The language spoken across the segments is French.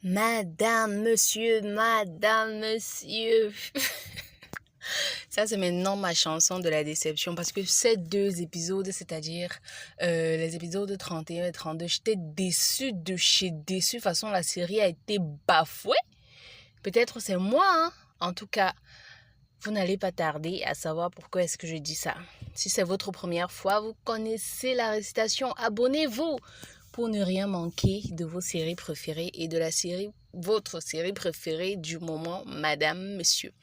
Madame, monsieur. Ça, c'est maintenant ma chanson de la déception parce que ces deux épisodes, c'est-à-dire les épisodes 31 et 32, j'étais déçue de chez déçue. De toute façon, la série a été bafouée. Peut-être c'est moi, hein. En tout cas, vous n'allez pas tarder à savoir pourquoi est-ce que je dis ça. Si c'est votre première fois, vous connaissez la récitation. Abonnez-vous pour ne rien manquer de vos séries préférées et de la série, votre série préférée du moment, madame, monsieur.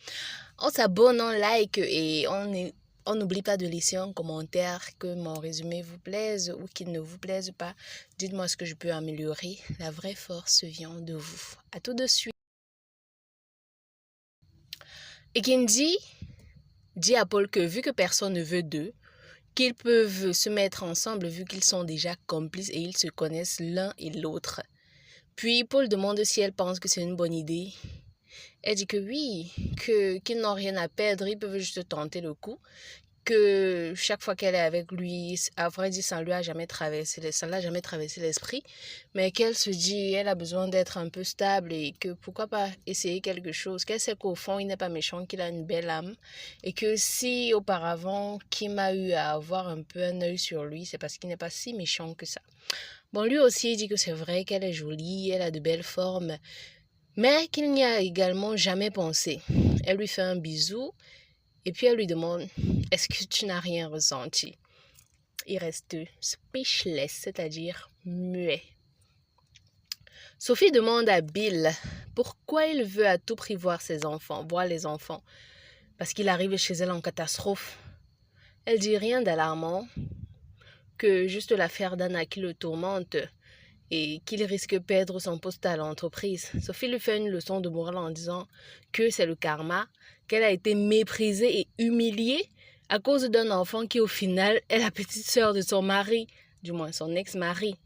On s'abonne, on like et on n'oublie pas de laisser un commentaire que mon résumé vous plaise ou qu'il ne vous plaise pas. Dites-moi ce que je peux améliorer. La vraie force vient de vous. À tout de suite. Et Kenji dit à Paul que vu que personne ne veut d'eux, qu'ils peuvent se mettre ensemble vu qu'ils sont déjà complices et ils se connaissent l'un et l'autre. Puis Paul demande si elle pense que c'est une bonne idée. Elle dit que oui, qu'ils n'ont rien à perdre, ils peuvent juste tenter le coup. Que chaque fois qu'elle est avec lui, à vrai dire, ça ne l'a jamais traversé l'esprit, mais qu'elle se dit, elle a besoin d'être un peu stable et que pourquoi pas essayer quelque chose, qu'elle sait qu'au fond, il n'est pas méchant, qu'il a une belle âme et que si auparavant, Kim a eu à avoir un peu un œil sur lui, c'est parce qu'il n'est pas si méchant que ça. Bon, lui aussi, il dit que c'est vrai qu'elle est jolie, elle a de belles formes, mais qu'il n'y a également jamais pensé. Elle lui fait un bisou et puis elle lui demande, est-ce que tu n'as rien ressenti? Il reste speechless, c'est-à-dire muet. Sophie demande à Bill pourquoi il veut à tout prix voir les enfants, parce qu'il arrive chez elle en catastrophe. Elle dit rien d'alarmant, que juste l'affaire d'Anna qui le tourmente et qu'il risque de perdre son poste à l'entreprise. Sophie lui fait une leçon de morale en disant que c'est le karma, qu'elle a été méprisée et humiliée à cause d'un enfant qui au final est la petite sœur de son mari, du moins son ex-mari.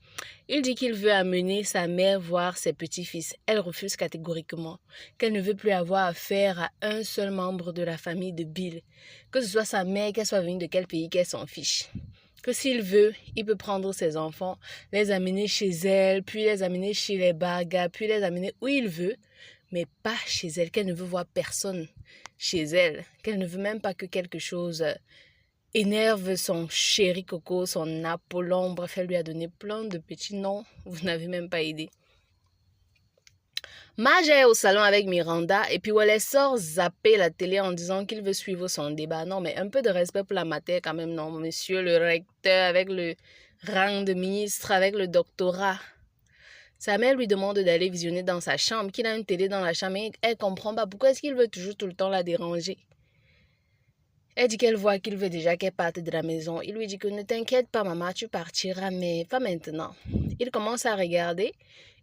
Il dit qu'il veut amener sa mère voir ses petits-fils. Elle refuse catégoriquement, qu'elle ne veut plus avoir affaire à un seul membre de la famille de Bill, que ce soit sa mère, qu'elle soit venue de quel pays, qu'elle s'en fiche. Que s'il veut, il peut prendre ses enfants, les amener chez elle, puis les amener chez les Barga, puis les amener où il veut, mais pas chez elle, qu'elle ne veut voir personne chez elle, qu'elle ne veut même pas que quelque chose énerve son chéri Coco, son Apollon, bref, elle lui a donné plein de petits noms, vous n'avez même pas idée. Marge est au salon avec Miranda et puis elle sort zapper la télé en disant qu'il veut suivre son débat. Non, mais un peu de respect pour la matière quand même, non, monsieur le recteur avec le rang de ministre, avec le doctorat. Sa mère lui demande d'aller visionner dans sa chambre, qu'il a une télé dans la chambre et elle comprend pas pourquoi est-ce qu'il veut toujours tout le temps la déranger. Elle dit qu'elle voit qu'il veut déjà qu'elle parte de la maison. Il lui dit que ne t'inquiète pas maman, tu partiras, mais pas maintenant. Il commence à regarder.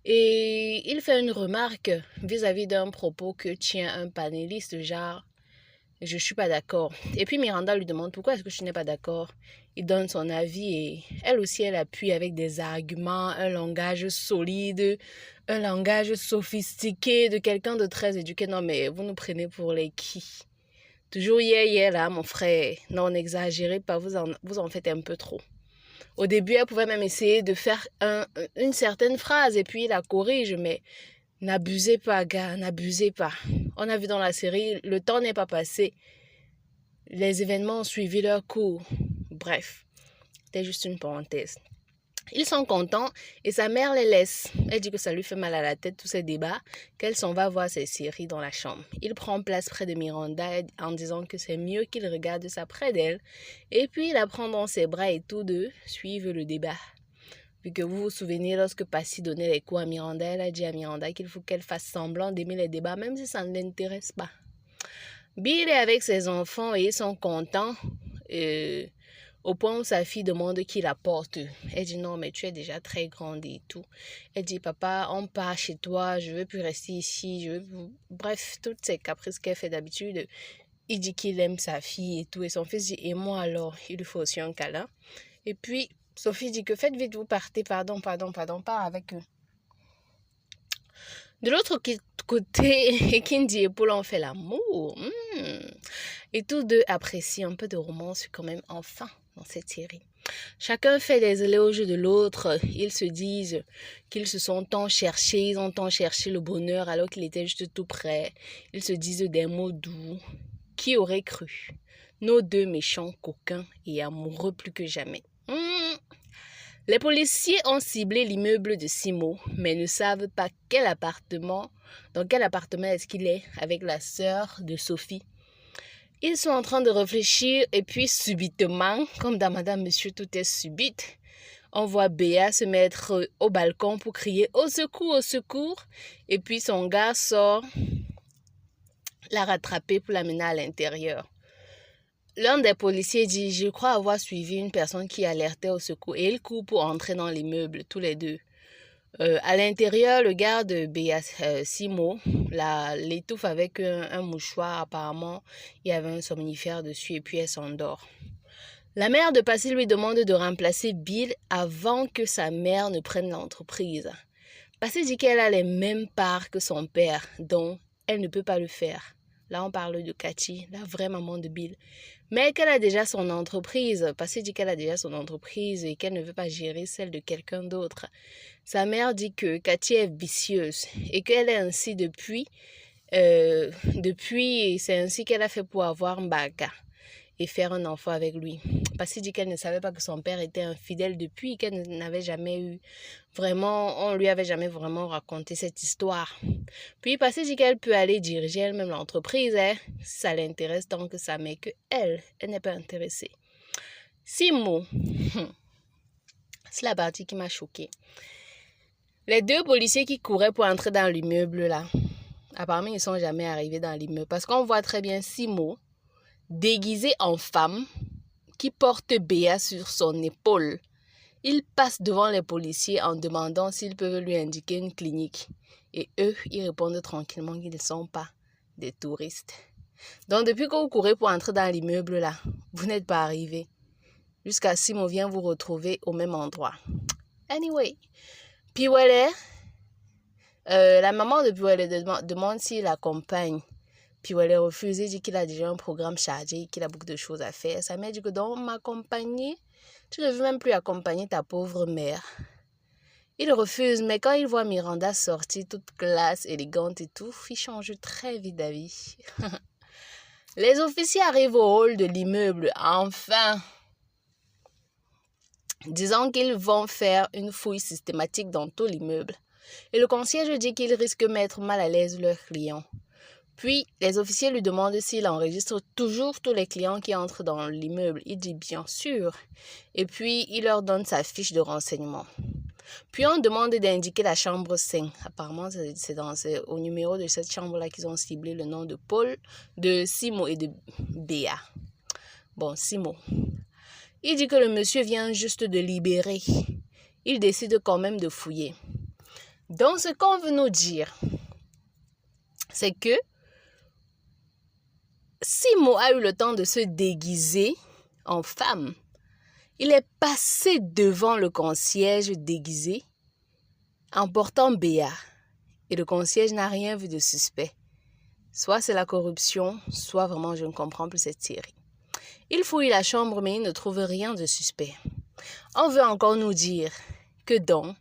Et il fait une remarque vis-à-vis d'un propos que tient un panéliste, genre « je suis pas d'accord ». Et puis Miranda lui demande « pourquoi est-ce que tu n'es pas d'accord ?» Il donne son avis et elle aussi, elle appuie avec des arguments, un langage solide, un langage sophistiqué de quelqu'un de très éduqué. Non mais vous nous prenez pour les qui? Toujours hier là, mon frère. Non, n'exagérez pas, vous en faites un peu trop. Au début, elle pouvait même essayer de faire une certaine phrase et puis il la corrige, mais n'abusez pas, gars, n'abusez pas. On a vu dans la série, le temps n'est pas passé. Les événements ont suivi leur cours. Bref, c'était juste une parenthèse. Ils sont contents et sa mère les laisse. Elle dit que ça lui fait mal à la tête, tous ces débats, qu'elle s'en va voir ses séries dans la chambre. Il prend place près de Miranda en disant que c'est mieux qu'il regarde ça près d'elle. Et puis il la prend dans ses bras et tous deux suivent le débat. Vu que vous vous souvenez, lorsque Passy donnait les cours à Miranda, elle a dit à Miranda qu'il faut qu'elle fasse semblant d'aimer les débats, même si ça ne l'intéresse pas. Bill est avec ses enfants et ils sont contents. Au point où sa fille demande qui la porte. Elle dit non, mais tu es déjà très grande et tout. Elle dit papa, on part chez toi, je veux plus rester ici. Bref, toutes ces caprices qu'elle fait d'habitude. Il dit qu'il aime sa fille et tout. Et son fils dit et moi alors, il lui faut aussi un câlin. Et puis Sophie dit que faites vite, vous partez, pardon, part avec eux. De l'autre côté, Kenji et Paul ont fait l'amour. Et tous deux apprécient un peu de romance quand même enfin dans cette série. Chacun fait des éloges de l'autre. Ils se disent qu'ils se sont tant cherchés, ils ont tant cherché le bonheur alors qu'il était juste tout près. Ils se disent des mots doux. Qui aurait cru? Nos deux méchants coquins et amoureux plus que jamais. Les policiers ont ciblé l'immeuble de Simo, mais ne savent pas dans quel appartement est-ce qu'il est avec la sœur de Sophie. Ils sont en train de réfléchir et puis subitement, comme dans Madame Monsieur tout est subite, on voit Béa se mettre au balcon pour crier au secours, au secours. Et puis son gars sort la rattraper pour l'amener à l'intérieur. L'un des policiers dit, je crois avoir suivi une personne qui alertait au secours. Et ils courent pour entrer dans l'immeuble, tous les deux. À l'intérieur, le garde Béa Simo l'étouffe avec un mouchoir. Apparemment, il y avait un somnifère dessus et puis elle s'endort. La mère de Passy lui demande de remplacer Bill avant que sa mère ne prenne l'entreprise. Passy dit qu'elle a les mêmes parts que son père, donc elle ne peut pas le faire. Là, on parle de Cathy, la vraie maman de Bill. Mais qu'elle a déjà son entreprise. Passy dit qu'elle a déjà son entreprise et qu'elle ne veut pas gérer celle de quelqu'un d'autre. Sa mère dit que Cathy est vicieuse et qu'elle est ainsi depuis c'est ainsi qu'elle a fait pour avoir Mbaka et faire un enfant avec lui. Passy dit qu'elle ne savait pas que son père était infidèle depuis, qu'elle n'avait jamais eu on lui avait jamais vraiment raconté cette histoire. Puis Passy dit qu'elle peut aller diriger elle-même l'entreprise, si ça l'intéresse tant que ça, mais que elle n'est pas intéressée. Simo, c'est la partie qui m'a choquée. Les deux policiers qui couraient pour entrer dans l'immeuble là, apparemment ils ne sont jamais arrivés dans l'immeuble parce qu'on voit très bien Simo déguisé en femme qui porte Béa sur son épaule. Il passe devant les policiers en demandant s'ils peuvent lui indiquer une clinique. Et eux, ils répondent tranquillement qu'ils ne sont pas des touristes. Donc, depuis que vous courez pour entrer dans l'immeuble là, vous n'êtes pas arrivé. Jusqu'à Simo vient vous retrouver au même endroit. Anyway, Piwele, la maman de Piwele demande s'il accompagne. Piwele refuse et dit qu'il a déjà un programme chargé, qu'il a beaucoup de choses à faire. Sa mère dit que donc m'accompagner, tu ne veux même plus accompagner ta pauvre mère. Il refuse, mais quand il voit Miranda sortir toute classe, élégante et tout, il change très vite d'avis. Les officiers arrivent au hall de l'immeuble, enfin, disant qu'ils vont faire une fouille systématique dans tout l'immeuble. Et le concierge dit qu'il risque de mettre mal à l'aise leurs clients. Puis, les officiers lui demandent s'il enregistre toujours tous les clients qui entrent dans l'immeuble. Il dit bien sûr. Et puis, il leur donne sa fiche de renseignement. Puis, on demande d'indiquer la chambre 5. Apparemment, c'est au numéro de cette chambre-là qu'ils ont ciblé le nom de Paul, de Simo et de Béa. Bon, Simo. Il dit que le monsieur vient juste de libérer. Il décide quand même de fouiller. Donc, ce qu'on veut nous dire, c'est que Simo a eu le temps de se déguiser en femme. Il est passé devant le concierge déguisé en portant Béa. Et le concierge n'a rien vu de suspect. Soit c'est la corruption, soit vraiment je ne comprends plus cette série. Il fouille la chambre mais il ne trouve rien de suspect. On veut encore nous dire que donc,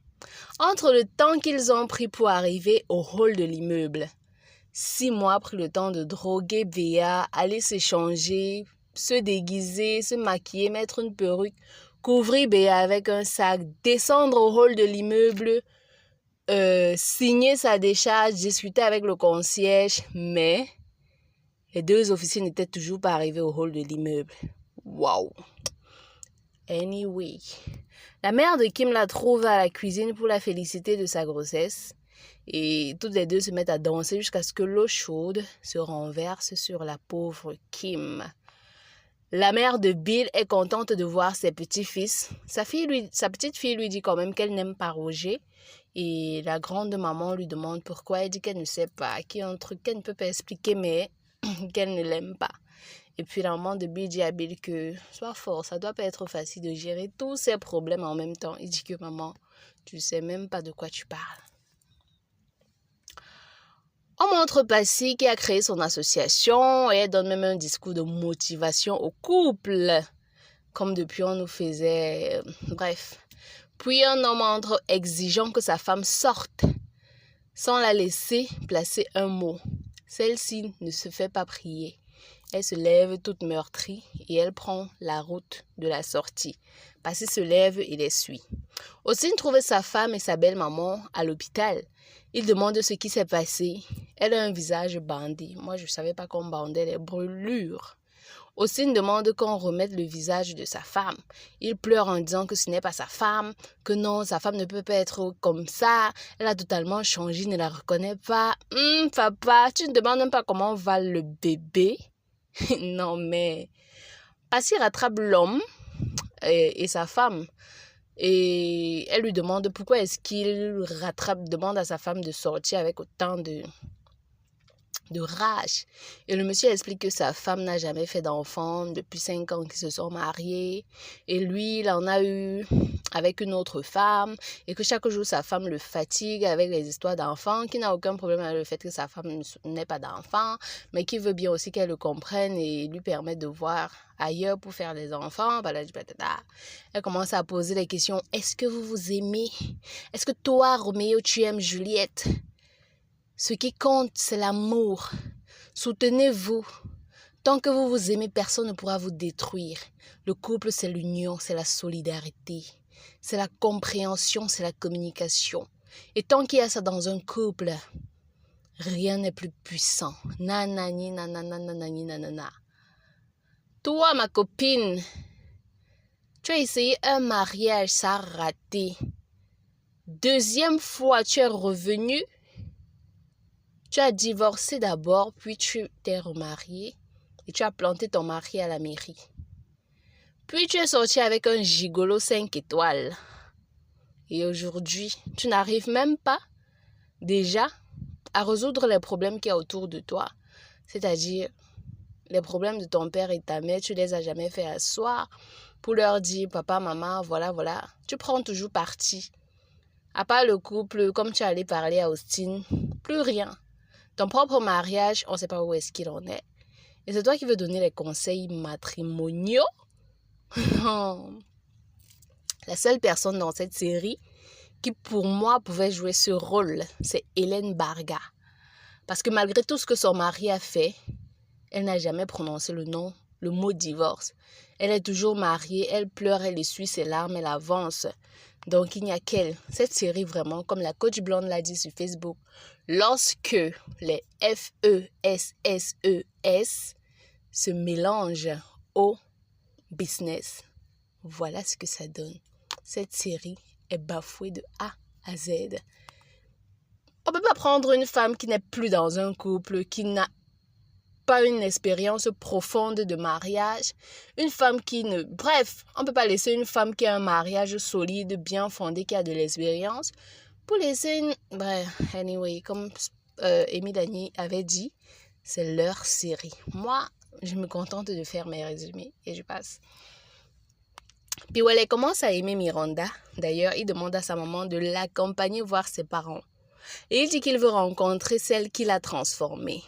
entre le temps qu'ils ont pris pour arriver au hall de l'immeuble, 6 mois a pris le temps de droguer Béa, aller se changer, se déguiser, se maquiller, mettre une perruque, couvrir Béa avec un sac, descendre au hall de l'immeuble, signer sa décharge, discuter avec le concierge, mais les deux officiers n'étaient toujours pas arrivés au hall de l'immeuble. Wow! Anyway, la mère de Kim la trouve à la cuisine pour la féliciter de sa grossesse. Et toutes les deux se mettent à danser jusqu'à ce que l'eau chaude se renverse sur la pauvre Kim. La mère de Bill est contente de voir ses petits-fils. Sa petite fille lui dit quand même qu'elle n'aime pas Roger. Et la grande maman lui demande pourquoi. Elle dit qu'elle ne sait pas, qu'il y a un truc qu'elle ne peut pas expliquer, mais qu'elle ne l'aime pas. Et puis la maman de Bill dit à Bill que sois fort, ça doit pas être facile de gérer tous ces problèmes en même temps. Il dit que maman, tu ne sais même pas de quoi tu parles. On montre Passy qui a créé son association et elle donne même un discours de motivation au couple. comme depuis on nous faisait... bref. Puis un homme entre exigeant que sa femme sorte sans la laisser placer un mot. Celle-ci ne se fait pas prier. Elle se lève toute meurtrie et elle prend la route de la sortie. Passy se lève et les suit. Austin trouve sa femme et sa belle-maman à l'hôpital. Il demande ce qui s'est passé. Elle a un visage bandé. Moi, je ne savais pas qu'on bandait les brûlures. Austin demande qu'on remette le visage de sa femme. Il pleure en disant que ce n'est pas sa femme, que non, sa femme ne peut pas être comme ça. Elle a totalement changé, il ne la reconnaît pas. Papa, tu ne demandes même pas comment va le bébé? Non, mais... Passy rattrape l'homme et sa femme. Et elle lui demande pourquoi est-ce qu'il demande à sa femme de sortir avec autant de rage. Et le monsieur explique que sa femme n'a jamais fait d'enfant depuis 5 ans qu'ils se sont mariés. Et lui, il en a eu avec une autre femme. Et que chaque jour, sa femme le fatigue avec les histoires d'enfants. Qu'il n'a aucun problème avec le fait que sa femme n'ait pas d'enfant. Mais qu'il veut bien aussi qu'elle le comprenne et lui permette de voir ailleurs pour faire des enfants. Elle commence à poser les questions. Est-ce que vous vous aimez? Est-ce que toi, Roméo, tu aimes Juliette? Ce qui compte, c'est l'amour. Soutenez-vous. Tant que vous vous aimez, personne ne pourra vous détruire. Le couple, c'est l'union, c'est la solidarité. C'est la compréhension, c'est la communication. Et tant qu'il y a ça dans un couple, rien n'est plus puissant. Nanani, nanana, nanani, nanana. Toi, ma copine, tu as essayé un mariage, ça a raté. Deuxième fois, tu es revenue. Tu as divorcé d'abord, puis tu t'es remarié et tu as planté ton mari à la mairie. Puis tu es sorti avec un gigolo 5 étoiles. Et aujourd'hui, tu n'arrives même pas déjà à résoudre les problèmes qu'il y a autour de toi. C'est-à-dire, les problèmes de ton père et ta mère, tu les as jamais fait asseoir pour leur dire, papa, maman, voilà. Tu prends toujours parti. À part le couple, comme tu allais parler à Austin, plus rien. Ton propre mariage, on ne sait pas où est-ce qu'il en est. Et c'est toi qui veux donner les conseils matrimoniaux? Non. La seule personne dans cette série qui, pour moi, pouvait jouer ce rôle, c'est Hélène Barga. Parce que malgré tout ce que son mari a fait, elle n'a jamais prononcé le mot divorce. Elle est toujours mariée, elle pleure, elle essuie ses larmes, elle avance. Donc, il n'y a qu'elle. Cette série, vraiment, comme la coach blonde l'a dit sur Facebook, lorsque les FESSES se mélangent au business, voilà ce que ça donne. Cette série est bafouée de A à Z. On ne peut pas prendre une femme qui n'est plus dans un couple, qui n'a pas une expérience profonde de mariage, une femme qui ne... Bref, on ne peut pas laisser une femme qui a un mariage solide, bien fondé, qui a de l'expérience, pour laisser une... Bref, anyway, comme Amy Dani avait dit, c'est leur série. Moi, je me contente de faire mes résumés et je passe. Puis elle commence à aimer Miranda. D'ailleurs, il demande à sa maman de l'accompagner voir ses parents. Et il dit qu'il veut rencontrer celle qui l'a transformée.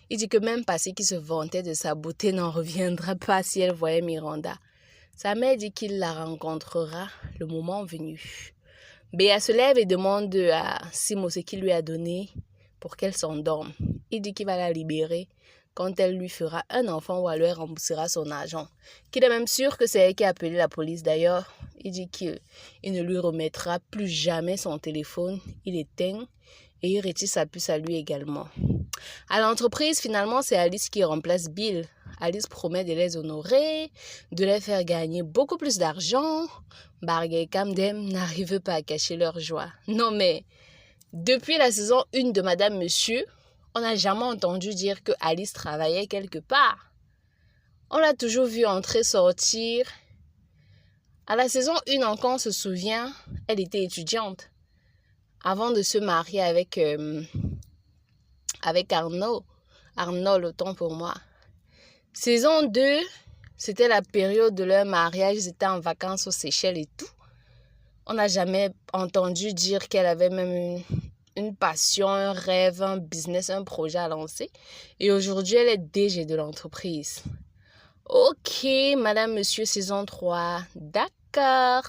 Il dit que même Passy qui se vantait de sa beauté n'en reviendra pas si elle voyait Miranda. Sa mère dit qu'il la rencontrera le moment venu. Béa se lève et demande à Simo ce qu'il lui a donné pour qu'elle s'endorme. Il dit qu'il va la libérer quand elle lui fera un enfant ou alors elle remboursera son argent. Qu'il est même sûr que c'est elle qui a appelé la police. D'ailleurs, il dit qu'il ne lui remettra plus jamais son téléphone. Il éteint et il retire sa puce à lui également. À l'entreprise, finalement, c'est Alice qui remplace Bill. Alice promet de les honorer, de les faire gagner beaucoup plus d'argent. Barga et Camden n'arrivent pas à cacher leur joie. Non mais, depuis la saison 1 de Madame Monsieur, on n'a jamais entendu dire que Alice travaillait quelque part. On l'a toujours vue entrer, sortir. À la saison 1 encore, on se souvient, elle était étudiante. Avant de se marier avec Arnaud. Arnaud, autant pour moi. Saison 2, c'était la période de leur mariage. Ils étaient en vacances aux Seychelles et tout. On n'a jamais entendu dire qu'elle avait même une passion, un rêve, un business, un projet à lancer. Et aujourd'hui, elle est DG de l'entreprise. Ok, madame, monsieur, saison 3. D'accord.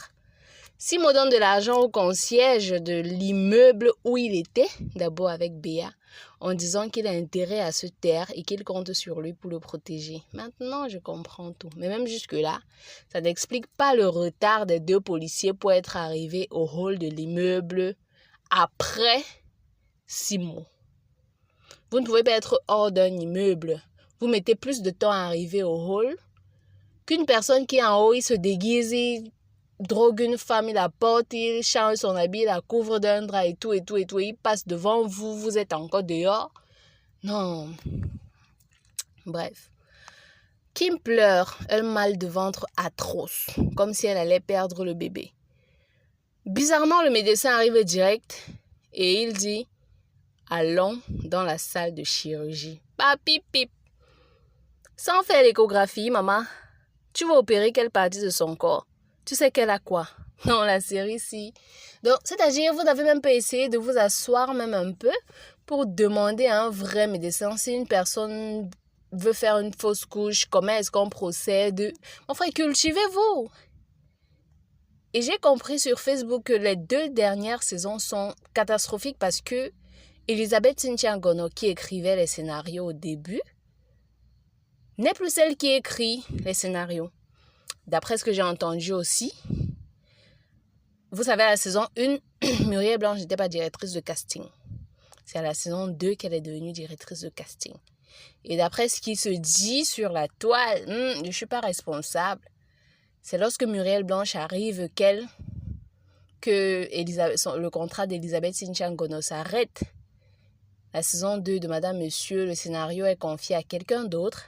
Si on donne de l'argent au concierge de l'immeuble où il était, d'abord avec Béa, en disant qu'il a intérêt à se taire et qu'il compte sur lui pour le protéger. Maintenant, je comprends tout. Mais même jusque-là, ça n'explique pas le retard des 2 policiers pour être arrivés au hall de l'immeuble après 6 mois. Vous ne pouvez pas être hors d'un immeuble. Vous mettez plus de temps à arriver au hall qu'une personne qui est en haut, il se déguise, il drogue une femme, il la porte, il change son habit, il la couvre d'un drap et tout, il passe devant vous, vous êtes encore dehors. Non. Bref. Kim pleure, un mal de ventre atroce, comme si elle allait perdre le bébé. Bizarrement, le médecin arrive direct et il dit « Allons dans la salle de chirurgie. » Papi pip. Sans faire l'échographie, maman, tu vas opérer quelle partie de son corps? Tu sais qu'elle a quoi? Non, la série, si. Donc, c'est-à-dire, vous n'avez même pas essayé de vous asseoir même un peu pour demander à un vrai médecin si une personne veut faire une fausse couche, comment est-ce qu'on procède? Mon frère, cultivez-vous. Et j'ai compris sur Facebook que les 2 dernières saisons sont catastrophiques parce que Elisabeth Cynthia Ngono, qui écrivait les scénarios au début, n'est plus celle qui écrit les scénarios. D'après ce que j'ai entendu aussi, vous savez, à la saison 1, Muriel Blanche n'était pas directrice de casting. C'est à la saison 2 qu'elle est devenue directrice de casting. Et d'après ce qui se dit sur la toile, je ne suis pas responsable. C'est lorsque Muriel Blanche arrive que le contrat d'Elisabeth Cynthia Ngono s'arrête. La saison 2 de Madame Monsieur, le scénario est confié à quelqu'un d'autre.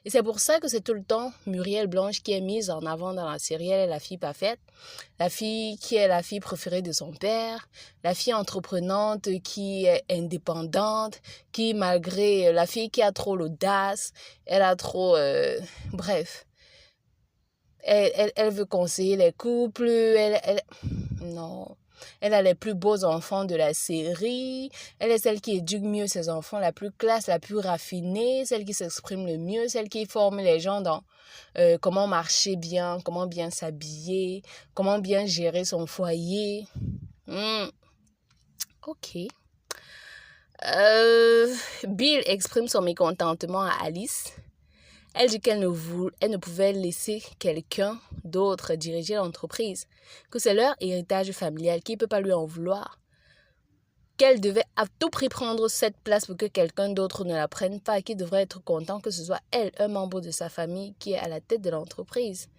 Et c'est pour ça que c'est tout le temps Muriel Blanche qui est mise en avant dans la série. Elle est la fille parfaite, la fille qui est la fille préférée de son père, la fille entreprenante qui est indépendante, qui malgré la fille qui a trop l'audace, elle a trop... bref, elle veut conseiller les couples, non... Elle a les plus beaux enfants de la série. Elle est celle qui éduque mieux ses enfants, la plus classe, la plus raffinée, celle qui s'exprime le mieux, celle qui forme les gens dans comment marcher bien, comment bien s'habiller, comment bien gérer son foyer. Ok. Bill exprime son mécontentement à Alice. Elle dit qu'elle ne pouvait laisser quelqu'un d'autre diriger l'entreprise, que c'est leur héritage familial, qu'il ne peut pas lui en vouloir, qu'elle devait à tout prix prendre cette place pour que quelqu'un d'autre ne la prenne pas, qu'il devrait être content que ce soit elle, un membre de sa famille, qui est à la tête de l'entreprise.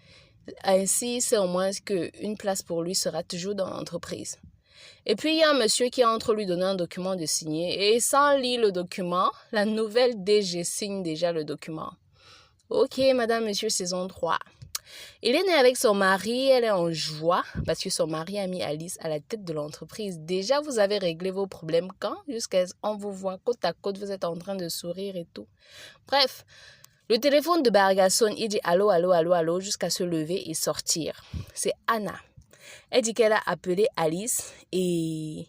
Ainsi, c'est au moins qu'une place pour lui sera toujours dans l'entreprise. Et puis, il y a un monsieur qui entre lui donner un document de signer, et sans lire le document, la nouvelle DG signe déjà le document. Ok, madame, monsieur, saison 3. Elle est née avec son mari, elle est en joie parce que son mari a mis Alice à la tête de l'entreprise. Déjà, vous avez réglé vos problèmes quand? Jusqu'à ce qu'on vous voit côte à côte, vous êtes en train de sourire et tout. Bref, le téléphone de Barga sonne, il dit allô, allô, allô, allô, jusqu'à se lever et sortir. C'est Anna. Elle dit qu'elle a appelé Alice et...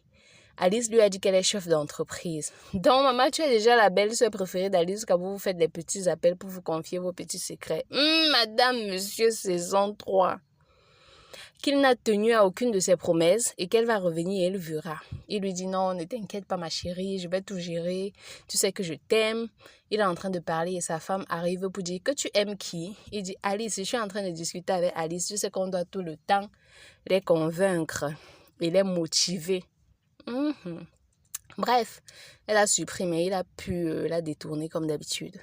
Alice lui a dit qu'elle est chef d'entreprise. Donc, maman, tu es déjà la belle-sœur préférée d'Alice quand vous faites des petits appels pour vous confier vos petits secrets. Madame, monsieur, saison 3. Qu'il n'a tenu à aucune de ses promesses et qu'elle va revenir et elle verra. Il lui dit non, ne t'inquiète pas ma chérie, je vais tout gérer. Tu sais que je t'aime. Il est en train de parler et sa femme arrive pour dire que tu aimes qui? Il dit Alice, je suis en train de discuter avec Alice. Tu sais qu'on doit tout le temps les convaincre et les motiver. Bref, elle a supprimé, il a pu la détourner comme d'habitude.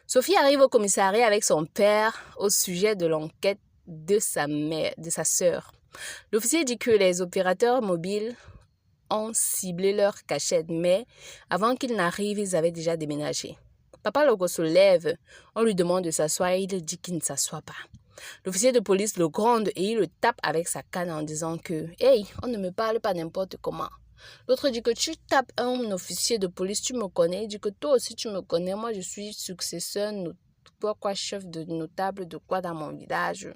Sophie arrive au commissariat avec son père au sujet de l'enquête de sa sœur. L'officier dit que les opérateurs mobiles ont ciblé leur cachette, mais avant qu'ils n'arrivent, ils avaient déjà déménagé. Papa Logo se lève, on lui demande de s'asseoir et il dit qu'il ne s'assoit pas. L'officier de police le gronde et il le tape avec sa canne en disant que « Hey, on ne me parle pas n'importe comment ». L'autre dit que tu tapes un officier de police, tu me connais. Il dit que toi aussi tu me connais. Moi je suis successeur, chef de notable de quoi dans mon village.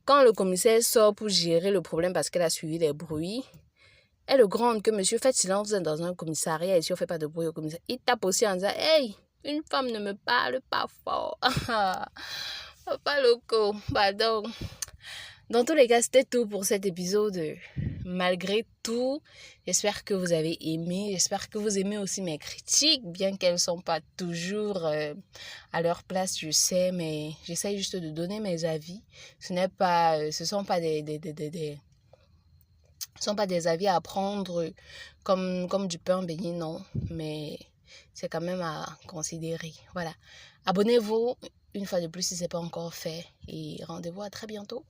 Quand le commissaire sort pour gérer le problème parce qu'elle a suivi les bruits, elle le gronde que monsieur, faites silence, vous êtes dans un commissariat et si on ne fait pas de bruit au commissariat. Il tape aussi en disant hey, une femme ne me parle pas fort. Pas loco. Bah donc, dans tous les cas, c'était tout pour cet épisode. Malgré tout, j'espère que vous avez aimé. J'espère que vous aimez aussi mes critiques, bien qu'elles ne sont pas toujours à leur place, je sais, mais j'essaye juste de donner mes avis. Ce sont pas ce sont pas des avis à prendre comme du pain béni, non, mais c'est quand même à considérer. Voilà. Abonnez-vous une fois de plus si ce n'est pas encore fait et rendez-vous à très bientôt.